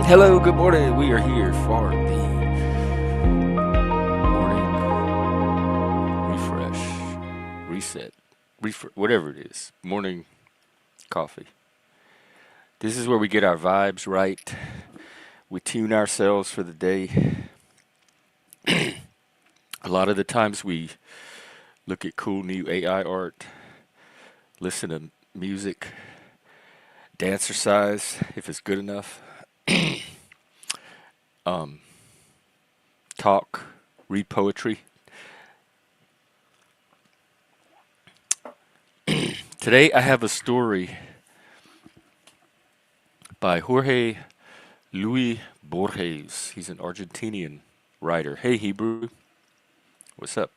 Hello, good morning. We are here for the morning refresh, reset, whatever it is. Morning coffee. This is where we get our vibes right. We tune ourselves for the day. A lot of the times we look at cool new AI art, listen to music, dancercise if it's good enough, um, talk, read poetry. Today I have a story by Jorge Luis Borges. He's an Argentinian writer. Hey, Hebrew. What's up?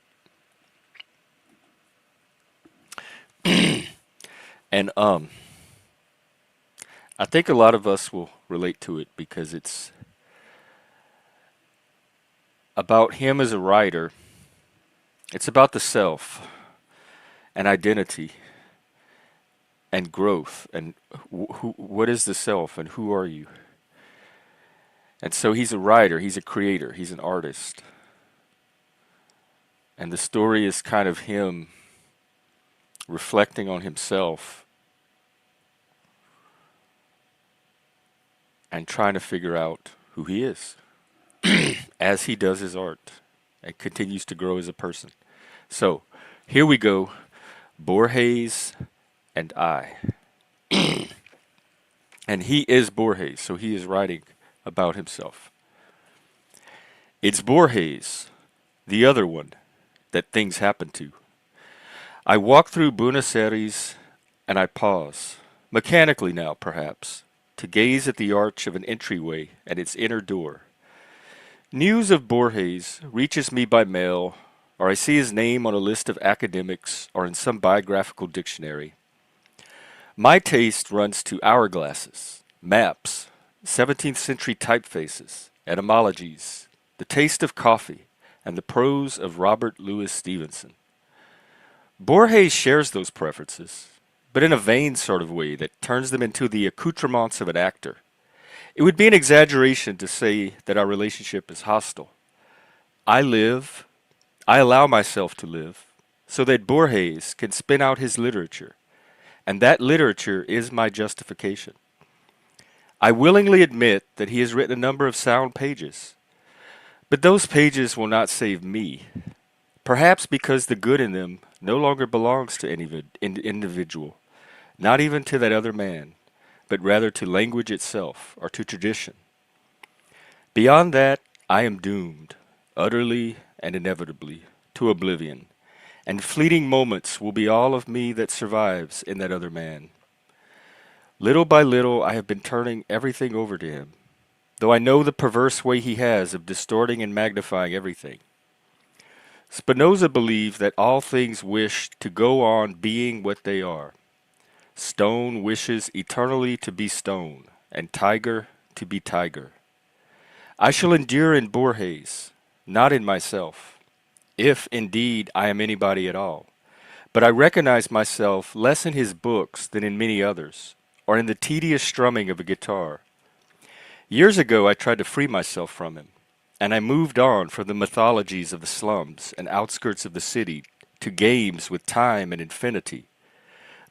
And I think a lot of us will relate to it because it's about him as a writer. It's about the self and identity and growth and what is the self and who are you? And so he's a writer, he's a creator, he's an artist. And the story is kind of him reflecting on himself and trying to figure out who he is as he does his art and continues to grow as a person. So here we go, Borges and I. And he is Borges, so he is writing about himself. It's Borges, the other one that things happen to. I walk through Buenos Aires and I pause, mechanically now perhaps, to gaze at the arch of an entryway and its inner door. News of Borges reaches me by mail, or I see his name on a list of academics or in some biographical dictionary. My taste runs to hourglasses, maps, 17th century typefaces, etymologies, the taste of coffee, and the prose of Robert Louis Stevenson. Borges shares those preferences, but in a vain sort of way that turns them into the accoutrements of an actor. It would be an exaggeration to say that our relationship is hostile. I live, I allow myself to live, so that Borges can spin out his literature, and that literature is my justification. I willingly admit that he has written a number of sound pages, but those pages will not save me, perhaps because the good in them no longer belongs to any individual, not even to that other man, but rather to language itself or to tradition. Beyond that, I am doomed, utterly and inevitably, to oblivion, and fleeting moments will be all of me that survives in that other man. Little by little, I have been turning everything over to him, though I know the perverse way he has of distorting and magnifying everything. Spinoza believed that all things wish to go on being what they are. Stone wishes eternally to be stone, and tiger to be tiger. I shall endure in Borges, not in myself, if indeed I am anybody at all. But I recognize myself less in his books than in many others, or in the tedious strumming of a guitar. Years ago I tried to free myself from him, and I moved on from the mythologies of the slums and outskirts of the city to games with time and infinity.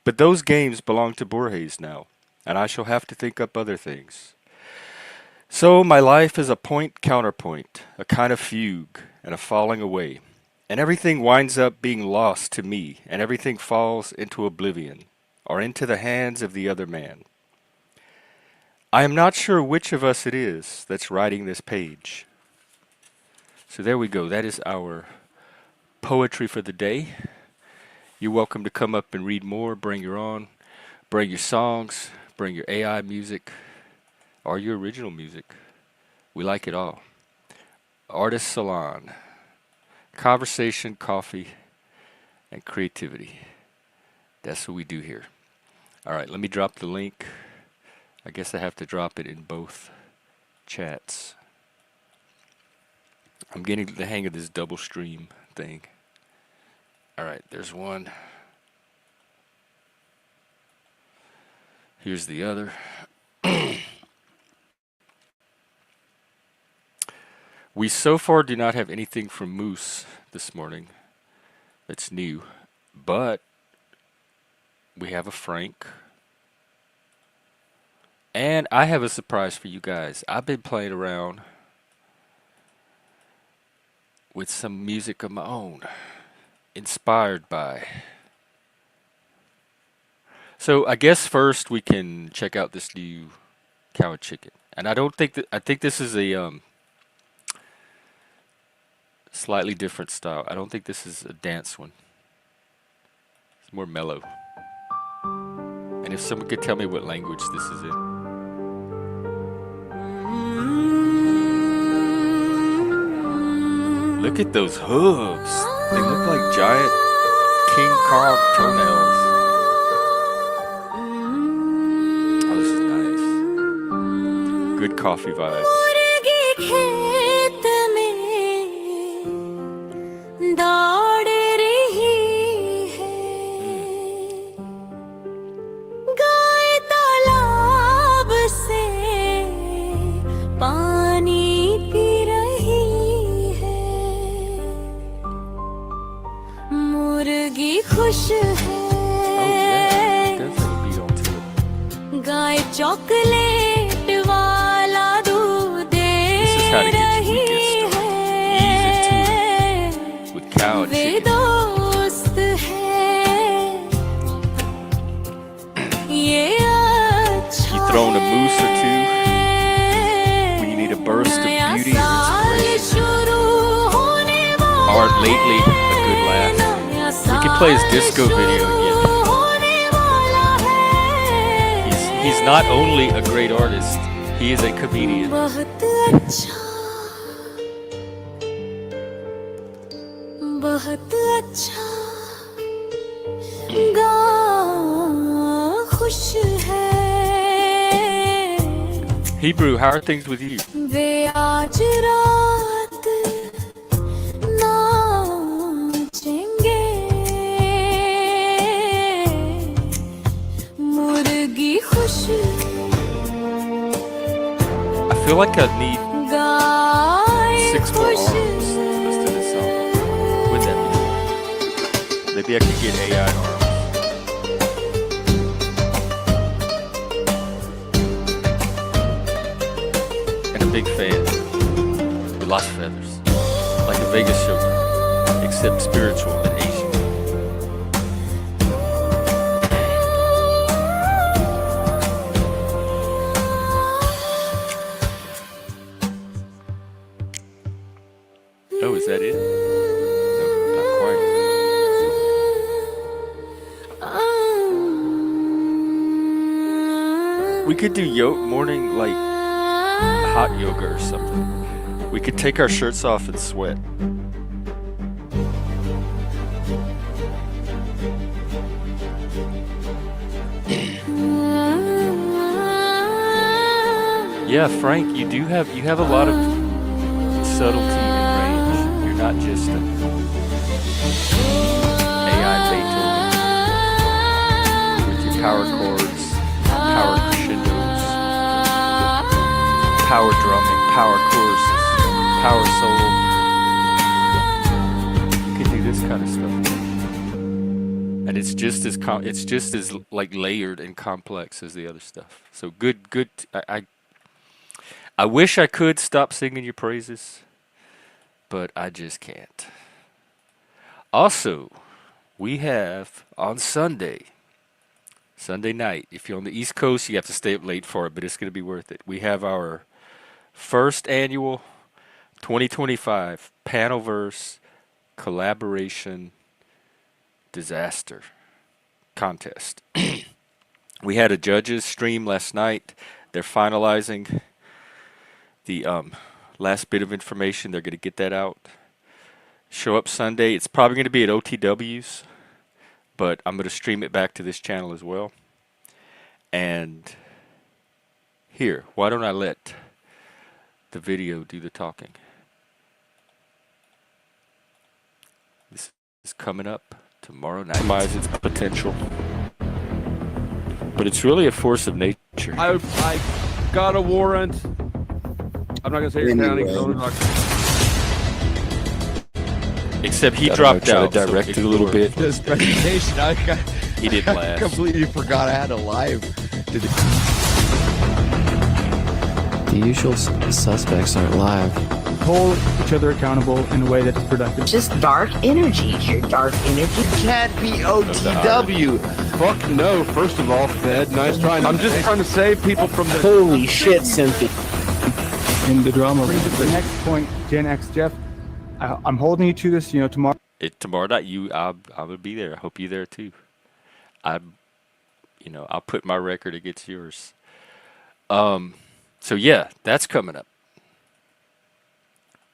But those games belong to Borges now, and I shall have to think up other things. So my life is a point counterpoint, a kind of fugue, and a falling away. And everything winds up being lost to me, and everything falls into oblivion, or into the hands of the other man. I am not sure which of us it is that's writing this page. So there we go. That is our poetry for the day. You're welcome to come up and read more. Bring your own. Bring your songs. Bring your AI music or your original music. We like it all. Artist Salon. Conversation, coffee, and creativity. That's what we do here. All right, let me drop the link. I guess I have to drop it in both chats. I'm getting the hang of this double stream thing. All right, there's one. Here's the other. We so far do not have anything from Moose this morning that's new, but we have a Frank. And I have a surprise for you guys. I've been playing around with some music of my own, inspired by. So I guess first we can check out this new cow and chicken. And I don't think that I think this is a slightly different style. I don't think this is a dance one. It's more mellow. And if someone could tell me what language this is in. Look at those hooves. They look like giant King Kong toenails. Oh, this is nice. Good coffee vibes. Chocolate वाला दूध दे रही है वे दोस्त है ये अच्छा You throwing a moose or two when you need a burst of beauty or inspiration, or lately a good laugh. We could play his disco video again. He's not only a great artist, he is a comedian. Hebrew, how are things with you? I feel like I need 6 more arms listed in this song. Wouldn't that be cool? Maybe I could get AI arms. And a big fan with lots of feathers. Like a Vegas showgirl, except spiritual and Asian. Oh, is that it? No, not quite. We could do morning, like, hot yoga or something. We could take our shirts off and sweat. Yeah, Frank, you have a lot of subtlety. Not just an AI Beethoven with your power chords, power crescendos, power drumming, power choruses, power solo. You can do this kind of stuff, and it's just as like layered and complex as the other stuff. So good. I wish I could stop singing your praises, but I just can't. Also, we have on Sunday night, if you're on the East Coast, you have to stay up late for it, but it's going to be worth it. We have our first annual 2025 Panelverse Collaboration Disaster Contest. We had a judges stream last night. They're finalizing the last bit of information. They're going to get that out. Show up Sunday. It's probably going to be at OTW's, but I'm going to stream it back to this channel as well. And here, why don't I let the video do the talking? This is coming up tomorrow night. Maximize its potential. But it's really a force of nature. I got a warrant. I'm not going to say your county. Except he I don't know, dropped try out. to direct it a little bit. This presentation, He didn't I last. completely forgot I had a live. The usual suspects aren't live. Hold each other accountable in a way that's productive. Just dark energy here. Dark energy. Can't be OTW. Fuck no. First of all, Fed, nice try. I'm just trying to save people from the. Holy shit, Cynthia. In the drama brings us to the next point, Gen X Jeff. I'm holding you to this, tomorrow. Tomorrow night, I'm gonna be there. I hope you're there too. I'll put my record against yours. So yeah, that's coming up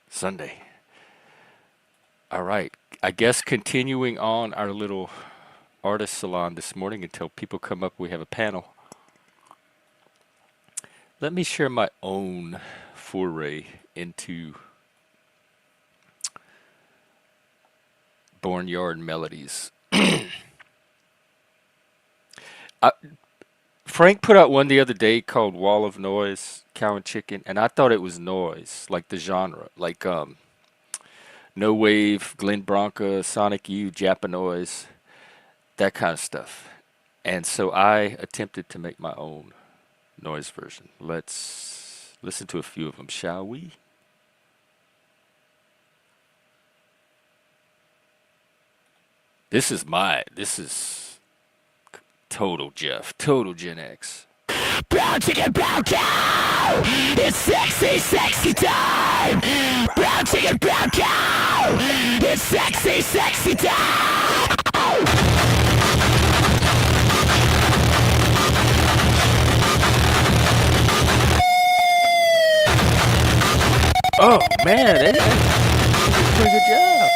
Sunday. All right, I guess continuing on our little artist salon this morning until people come up, we have a panel. Let me share my own foray into Barnyard Melodies. Frank put out one the other day called Wall of Noise, Cow and Chicken, and I thought it was noise, like the genre, like No Wave, Glenn Branca, Sonic Youth, Japanoise, that kind of stuff. And so I attempted to make my own noise version. Let's listen to a few of them, shall we? This is total Jeff, total Gen X. Brown chicken, brown cow! It's sexy, sexy time! Brown chicken, brown cow! It's sexy, sexy time! Oh man, they did a pretty good job.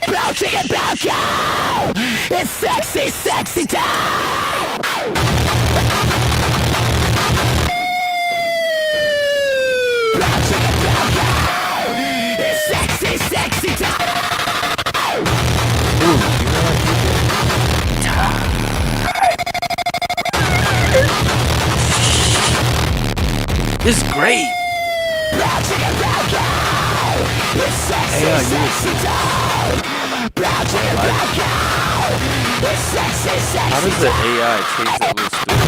Brown chicken, brown cow! It's sexy, sexy time! Brown chicken, brown cow! It's sexy, sexy time! This is great. Brown chicken, brown cow! It's sexy, sexy time! Brown chicken, brown cow! It's sexy, sexy time! How does the AI change that little story?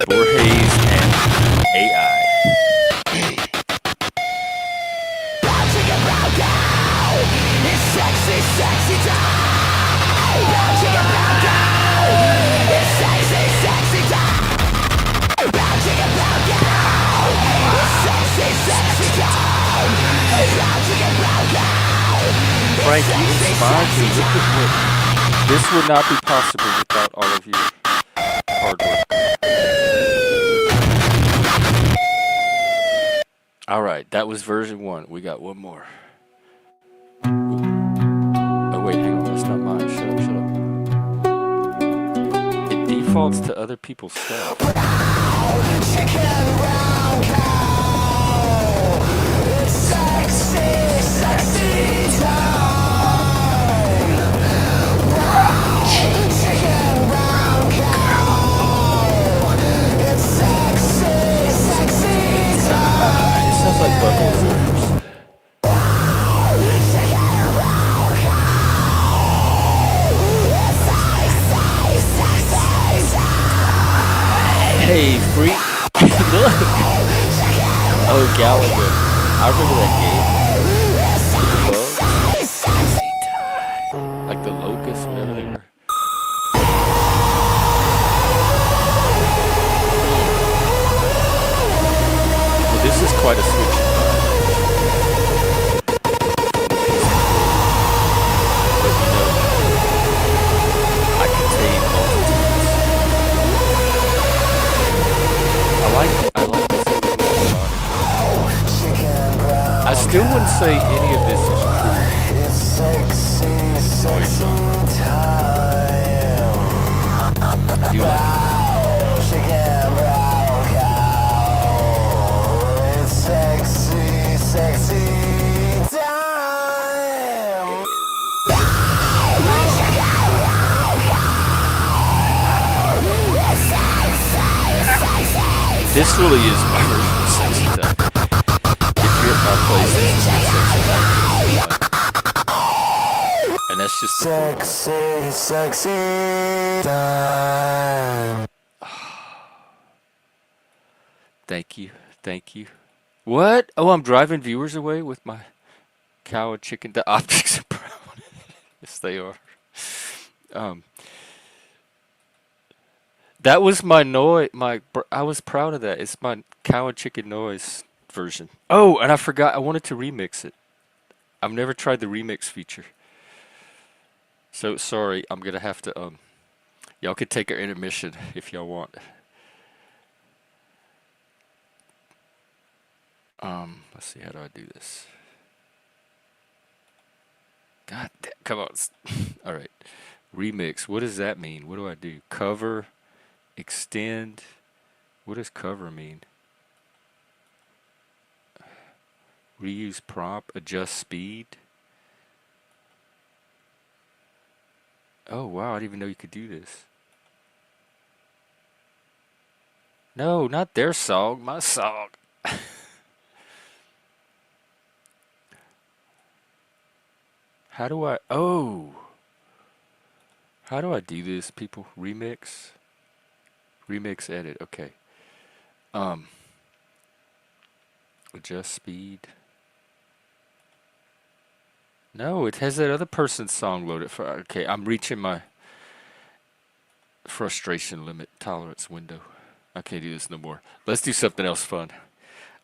Borges and AI. Brown chicken, brown cow! It's sexy, sexy time! Brown chicken, brown cow! It's sexy, sexy time! Brown chicken, brown cow! It's sexy, sexy time! Brown chicken, brown cow! Frank, you inspired me. Look at what. This would not be possible without all of your hard work. All right, that was version 1. We got one more. Oh wait, hang on. That's not mine. Shut up, shut up. It defaults to other people's stuff. Chicken, brown cow! It's sexy, sexy time! Brown chicken, brown cow! It's sexy, sexy time! It sounds like Butthole Surfers. Hey, freak. Look. Oh, Gallagher. I remember that game. Like the locust, whatever they were. Well, this is quite a switch. But you know, I contain multitudes. I like this. I still wouldn't say any of this is true. Do you like it? This really is my version. It's just the floor. Sexy time. Thank you. Thank you. What? Oh, I'm driving viewers away with my cow and chicken. The optics are proud. Yes, they are. Um, that was my noise. I was proud of that. It's my cow and chicken noise version. Oh, and I forgot. I wanted to remix it. I've never tried the remix feature. So sorry. I'm gonna have to. Y'all could take our intermission if y'all want. Let's see. How do I do this? God damn, come on. All right. Remix. What does that mean? What do I do? Cover, extend. What does cover mean? Reuse prompt, adjust speed. Oh, wow. I didn't even know you could do this. No, not their song. My song. How do I... Oh. How do I do this, people? Remix? Remix edit. Okay. Adjust speed. No, it has that other person's song loaded for... Okay, I'm reaching my frustration limit tolerance window. I can't do this no more. Let's do something else fun.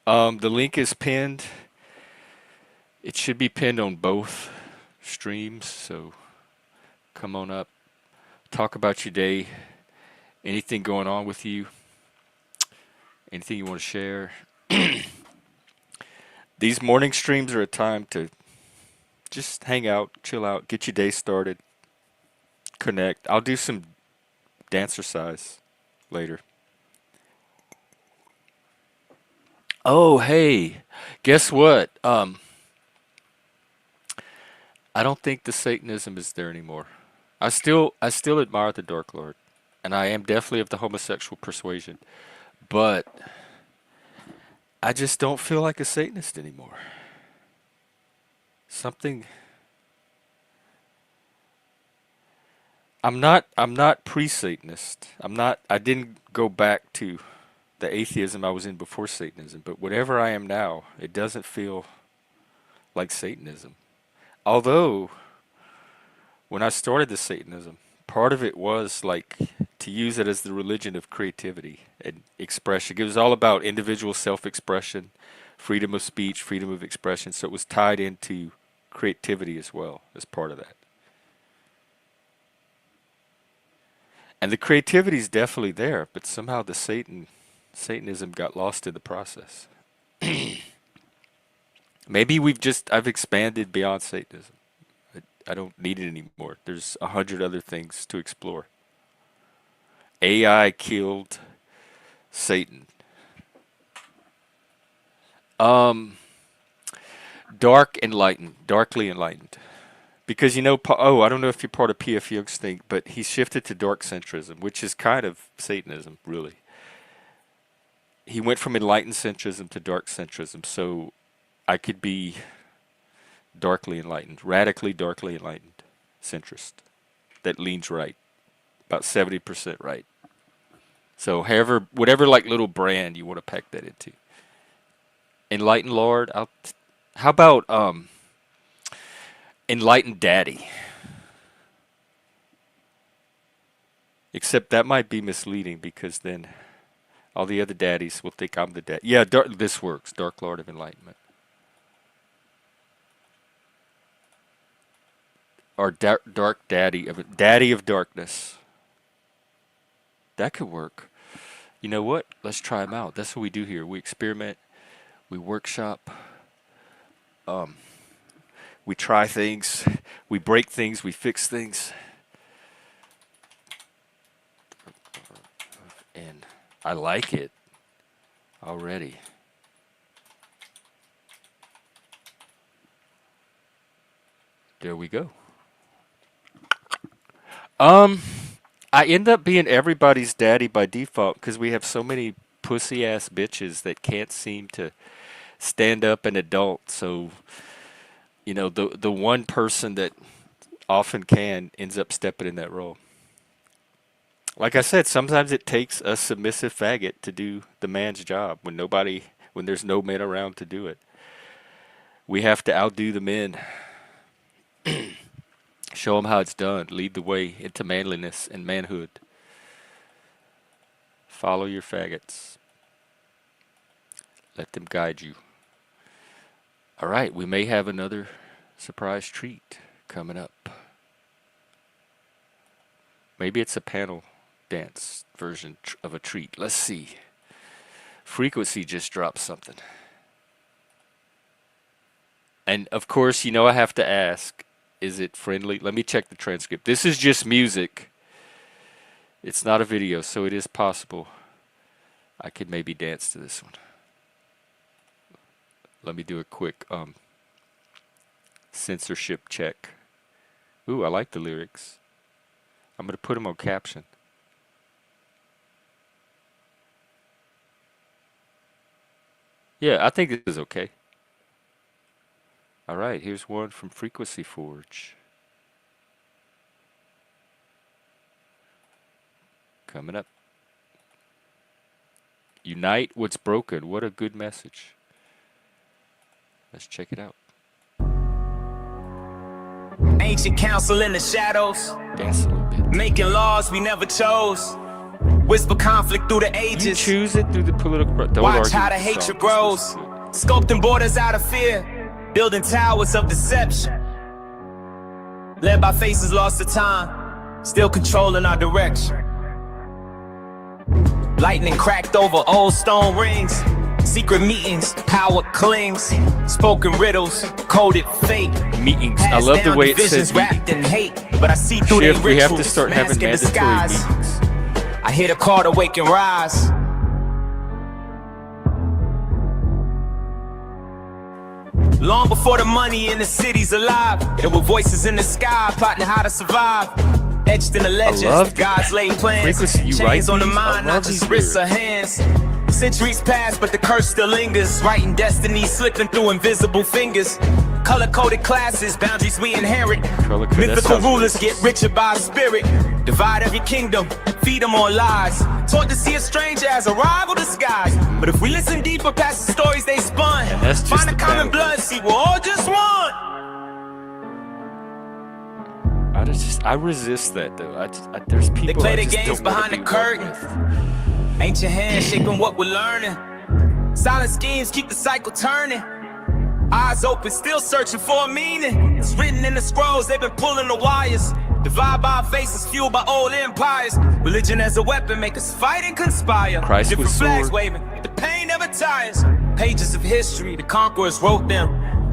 The link is pinned. It should be pinned on both streams, so come on up. Talk about your day. Anything going on with you. Anything you want to share. These morning streams are a time to just hang out, chill out, get your day started, connect. I'll do some dancercise later. Oh, hey, guess what? I don't think the Satanism is there anymore. I still admire the Dark Lord, and I am definitely of the homosexual persuasion, but I just don't feel like a Satanist anymore. Something. I'm not pre-Satanist. I didn't go back to the atheism I was in before Satanism, but whatever I am now, it doesn't feel like Satanism. Although when I started the Satanism, part of it was like to use it as the religion of creativity and expression. It was all about individual self-expression, freedom of speech, freedom of expression. So it was tied into creativity as well as part of that. And the creativity is definitely there, but somehow the Satanism got lost in the process. Maybe I've expanded beyond Satanism. I don't need it anymore. There's 100 other things to explore. AI killed Satan. Darkly enlightened. Because I don't know if you're part of P.F. Young's thing, but he shifted to dark centrism, which is kind of Satanism, really. He went from enlightened centrism to dark centrism, so I could be darkly enlightened, radically darkly enlightened, centrist, that leans right, about 70% right. So whatever like little brand you want to pack that into. Enlightened Lord, how about Enlightened Daddy? Except that might be misleading because then all the other daddies will think I'm the dad. Yeah, this works. Dark Lord of Enlightenment. Or Dark Daddy of Darkness. That could work. You know what? Let's try them out. That's what we do here. We experiment. We workshop. We try things. We break things. We fix things. And I like it already. There we go. I end up being everybody's daddy by default because we have so many pussy ass bitches that can't seem to stand up an adult. So, the one person that often can ends up stepping in that role. Like I said, sometimes it takes a submissive faggot to do the man's job when there's no men around to do it. We have to outdo the men. Show them how it's done. Lead the way into manliness and manhood. Follow your faggots. Let them guide you. All right, we may have another surprise treat coming up. Maybe it's a panel dance version of a treat. Let's see. Frequency just dropped something. And of course, you know I have to ask, is it friendly? Let me check the transcript. This is just music. It's not a video, so it is possible I could maybe dance to this one. Let me do a quick censorship check. Ooh, I like the lyrics. I'm going to put them on caption. Yeah, I think this is okay. All right, here's one from Frequency Forge. Coming up. Unite what's broken. What a good message. Let's check it out. Ancient council in the shadows, Dance a little bit. making laws we never chose. Whisper conflict through the You ages. choose it through the political... Don't Watch argue how the with hatred song. grows. Just listen to it. Sculpting borders out of fear, building towers of deception. Led by faces lost to time, still controlling our direction. Lightning cracked over old stone rings. Secret meetings, power clings. Spoken riddles, coded fate. Meetings. I love the way it says wrapped meetings. in hate, but I see through their Shift, we have to rituals, start having masked in mandatory disguise. meetings. I hear the call to wake and rise. Long before the money in the city's alive, there were voices in the sky plotting how to survive. Etched in the legends, love God's laid plans. Frequency, you write Chains on the these? I mind, love not just these wrists or lyrics. hands. Centuries pass, but the curse still lingers. Writing destiny, slipping through invisible fingers. Color-coded classes, boundaries we inherit. Color-coded, that Mythical sounds rulers racist. get richer by spirit. Divide every kingdom, feed them on lies. Taught to see a stranger as a rival disguise. But if we listen deeper past the stories they spun, And that's just find a the common battle. blood, see we're all just one. I resist that though. There's people They play I the just games don't wanna behind the be curtain. with. Ancient hands shaping what we're learning. Silent schemes keep the cycle turning. Eyes open, still searching for a meaning. It's written in the scrolls, they've been pulling the wires. Divide by faces, fueled by old empires. Religion as a weapon, make us fight and conspire. Christ Different with flags sword. waving, the pain never tires. Pages of history, the conquerors wrote them.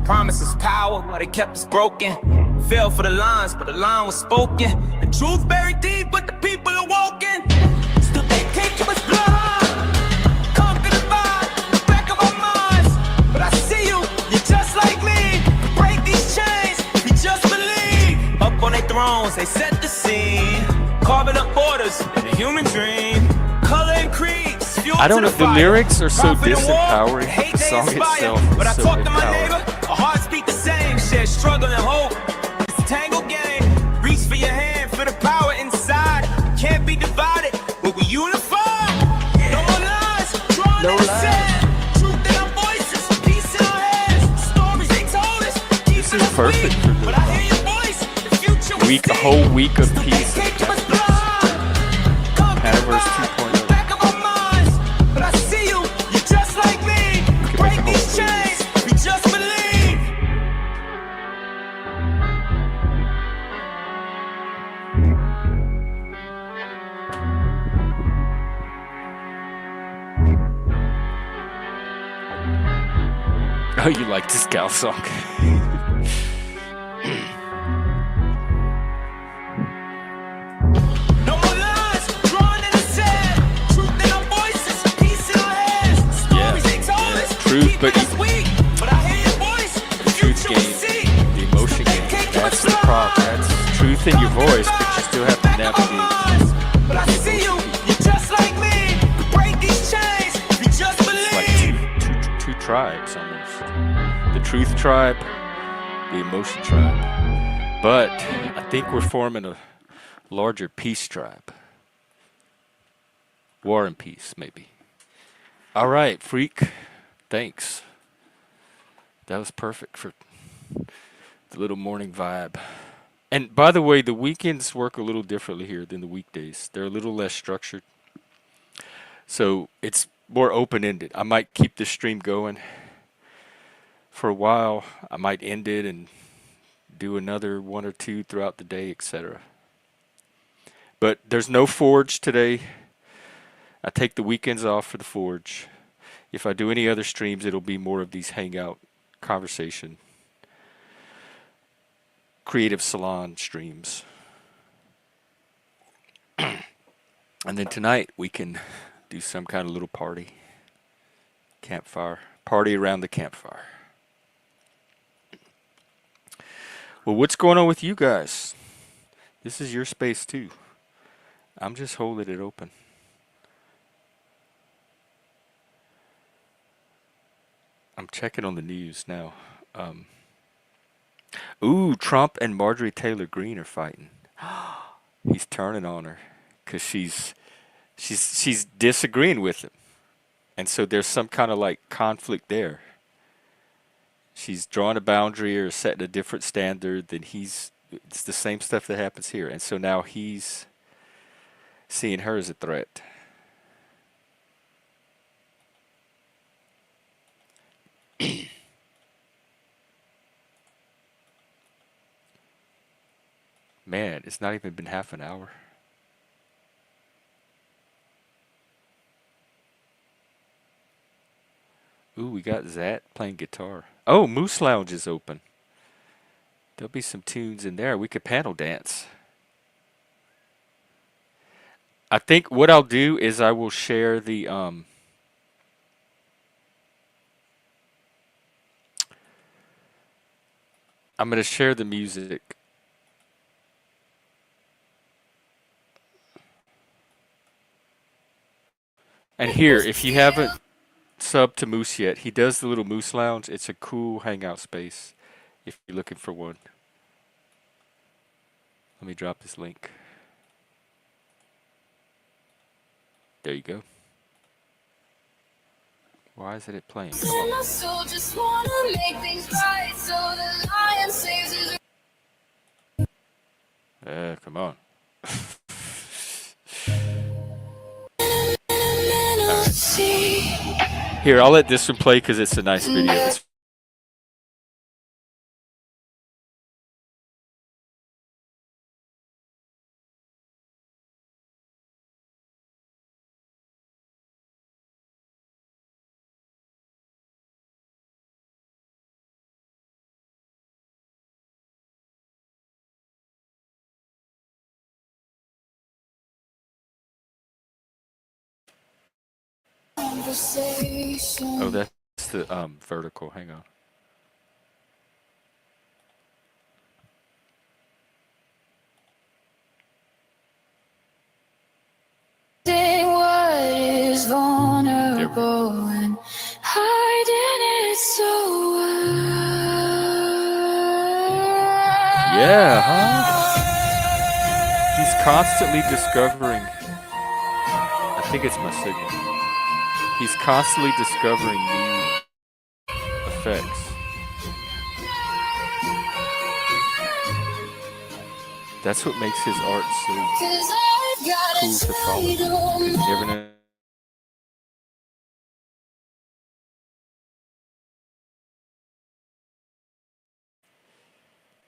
Promises power, while they kept us broken. Fell for the lines, but the line was spoken. The truth buried deep, but the people awoken. Still they can't keep us blind. Conquer the vibe, the back of our minds. But I see you, you're just like me. Break these chains, we just believe. Up on their thrones, they set the scene. Carving up borders in a human dream. Color and creeds, fuel I don't to know, the fire. lyrics are so Profit and war, disempowering. hate The they song inspire. itself But I is so talk to my empowering. neighbor, our hearts beat the same. Share struggle and hope. It's a tangle game. Reach for your hand, for the power inside. Can't be divided, but we unify. No more lies, drawn in the sand. Truth in our voices, peace in our hands. Stories they told us, This is perfect for but I hear your voice. The future we a see. whole week of Still peace. they can't keep us blind. Conquer the Metaverse vibe, 2.0. back of our minds. But I see you, you're just like me. Break make a these whole chains, we just believe. Oh, you like this gal song? No more lies, drawn in the sand. Truth in our voices, peace in our hands. Stories they told us, Truth, keeping but us weak. But I hear your voice, the Truth future we game, see. the emotion game. That's the problem. That's truth in your voice, but you still have to navigate. But I see you, you're just like me. Break these chains, we just It's believe. like two tribes almost. The truth tribe, the emotion tribe. But I think we're forming a larger peace tribe. War and peace, maybe. All right, freak. Thanks. That was perfect for the little morning vibe. And by the way, the weekends work a little differently here than the weekdays. They're a little less structured. So it's more open-ended. I might keep this stream going for a while. I might end it and do another one or two throughout the day, etc. But there's no Forge today. I take the weekends off for the Forge. If I do any other streams, it'll be more of these Hangout conversation, creative salon streams. And then tonight we can do some kind of little party. Campfire. Party around the campfire. Well, what's going on with you guys? This is your space too. I'm just holding it open. I'm checking on the news now. Ooh, Trump and Marjorie Taylor Greene are fighting. He's turning on her because she's disagreeing with him, and so there's some kind of like conflict there. She's drawing a boundary or setting a different standard than he's. It's the same stuff that happens here, and so now he's seeing her as a threat. Man, it's not even been half an hour. Ooh, we got Zat playing guitar. Oh, Moose Lounge is open. There'll be some tunes in there. We could panel dance. I think what I'll do is I will share the I'm going to share the music. And here, if you haven't subbed to Moose yet, he does the little Moose Lounge. It's a cool hangout space if you're looking for one. Let me drop this link. There you go. Why isn't it playing? Come on. Come on. Here, I'll let this one play because it's a nice video. Oh, that's the vertical. Hang on. What is vulnerable and hiding it so well. Yeah, huh? He's constantly discovering. I think it's my signal. He's constantly discovering new effects. That's what makes his art so cool to follow. You never know.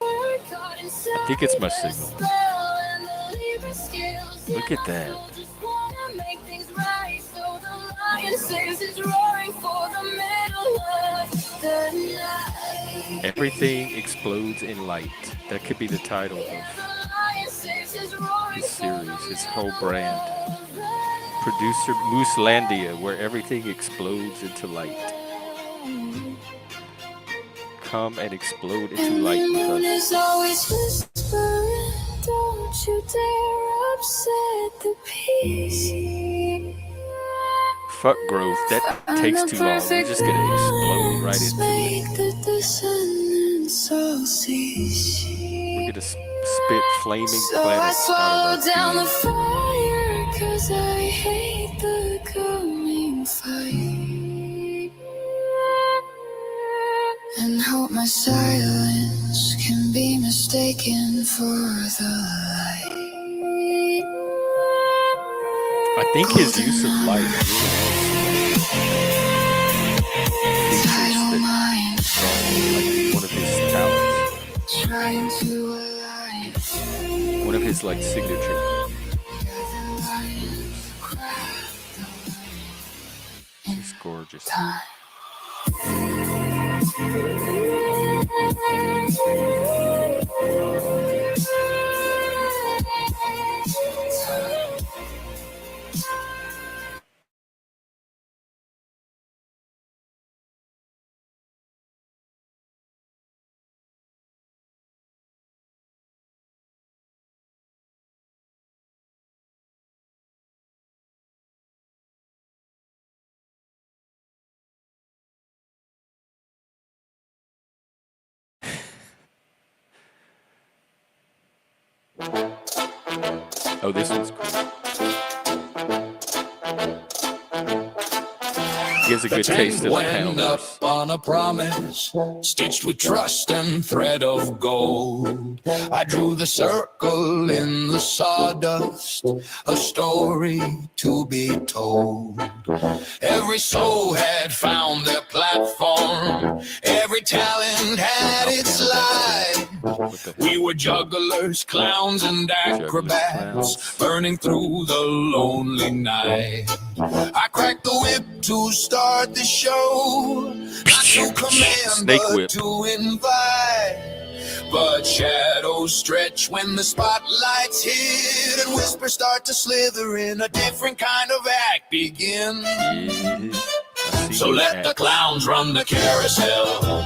I think it's my signal. Look at that. Everything explodes in light. That could be the title of his series, his whole brand. Producer Mooselandia, where everything explodes into light. Come and explode into light with us. Don't you dare upset the peace. Fuck growth, that takes too long. We're just gonna explode right into it. We're gonna spit flaming So I planets swallow out down of the our fire, 'cause I hate the coming fight. And hope my silence can be mistaken for the light. I think his use of light really Tidal mind, is like one of his talents, trying to align. one of his like signature. The lions cry He's gorgeous. time. Oh, this one's cool. He has a good taste of the Went up pounders. on a promise, stitched with trust and thread of gold. I drew the circle in the sawdust, a story to be told. Every soul had found their platform, every talent had its light. We were jugglers, clowns, and acrobats, burning through the lonely night. I cracked the whip to start the show, not to command Snake but whip. to invite. But shadows stretch when the spotlights hit, and whispers start to slither in, a different kind of act begin. Yeah. So let the clowns run the carousel,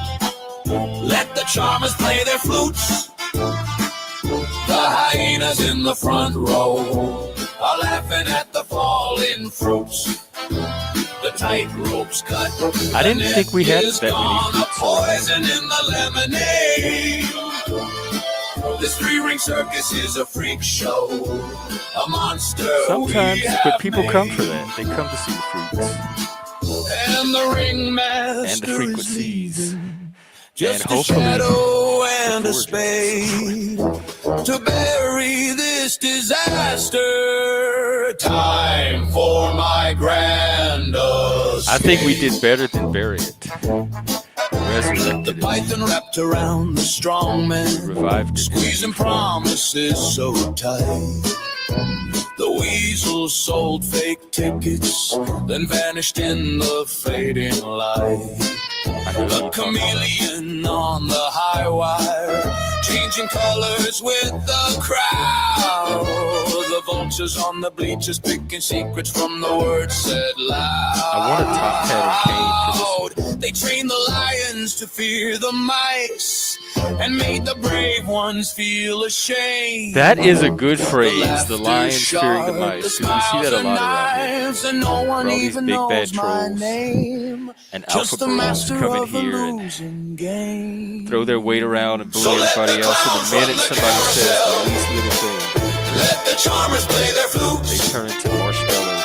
let the charmers play their flutes. The hyenas in the front row are laughing at the falling fruits. The tight ropes cut. I didn't think we had that many fruits. fruits. Poison in the lemonade. This three-ring circus is a freak show, a monster. Sometimes, we have but people come made. for that. They come to see the fruits And the ringmaster and the frequencies. just And a hopefully shadow and a the spade to bury this disaster. Time for my grand escape. I think we did better than bury it. Resurrected The it. python wrapped around the strong man, Revived it. squeezing promises so tight. The weasel sold fake tickets, then vanished in the fading light. A chameleon on the high wire, changing colors with the crowd. The vultures on the bleachers picking secrets from the words said loud. I want a top hat and cane for this one. They trained the lions to fear the mice, and made the brave ones feel ashamed. That is a good phrase, the lions fearing the mice, because we see that a lot around here. and no one Where all these even big knows bad my trolls name. and Just alpha the bros master come in of a here and losing game. throw their weight around and bully everybody else, and the minute somebody says the least little thing, Let the charmers play their they flutes. turn into marshmallow.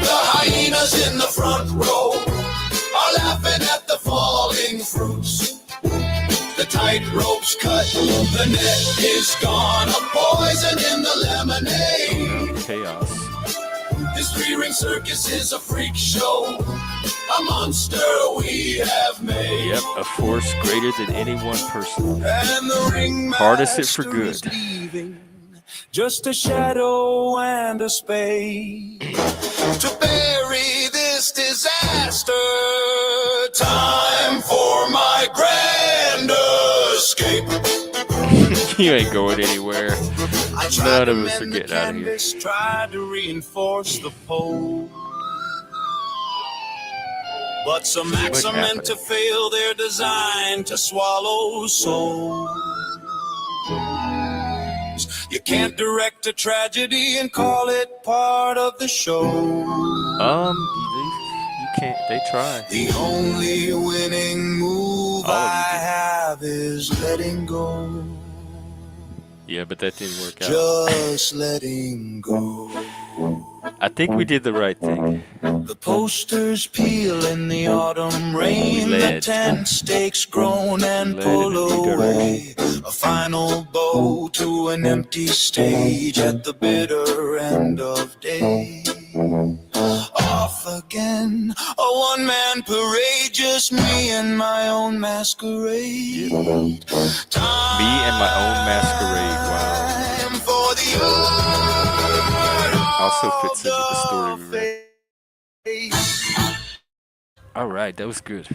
The hyenas in the front row are laughing at the falling fruits. The tight ropes cut, the net is gone, a poison in the lemonade. Chaos. This three-ring circus is a freak show, a monster we have made. Yep, a force greater than any one person. And the ringmaster Harness it for good. is leaving, just a shadow and a spade to bury this disaster. Time for my grand escape. You ain't going anywhere. I tried None to of us are mend the getting out of here. canvas, tried to reinforce the pole, but some acts are meant to fail. They're designed to swallow souls. You can't direct a tragedy and call it part of the show. You can't. They try. The only winning move All of you do. have is letting go. Yeah, but that didn't work out. Just letting go. I think we did the right thing. The posters peel in the autumn rain. The led. tent stakes groan and led in a pull new away. A final bow to an empty stage at the bitter end of day. Off again, a one-man parade, just me and my own masquerade. Me and my own masquerade. Wow. Time for the Also fits into the story we read. face. All right, that was good.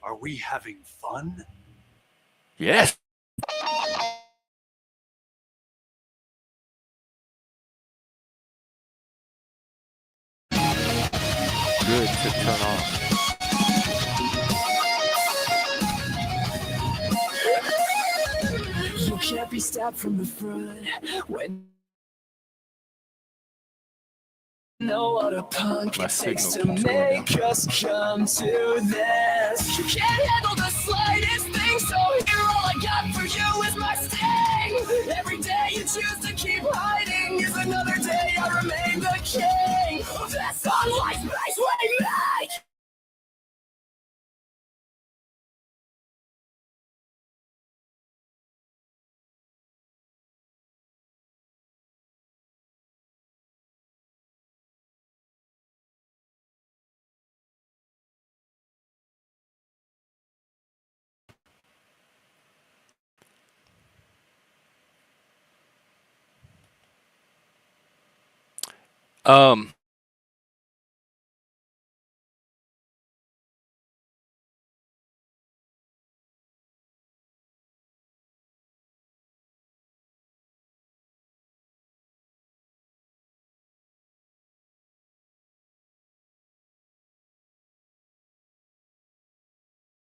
Are we having fun? Yes. Good to turn on. You can't be stopped from the front when know what a punk My it takes signal to keeps going make us come to this. You can't handle the slightest thing, so here all I got for you is my sting. Every day you choose to keep hiding is another day I remain the king of this online space we make. Um,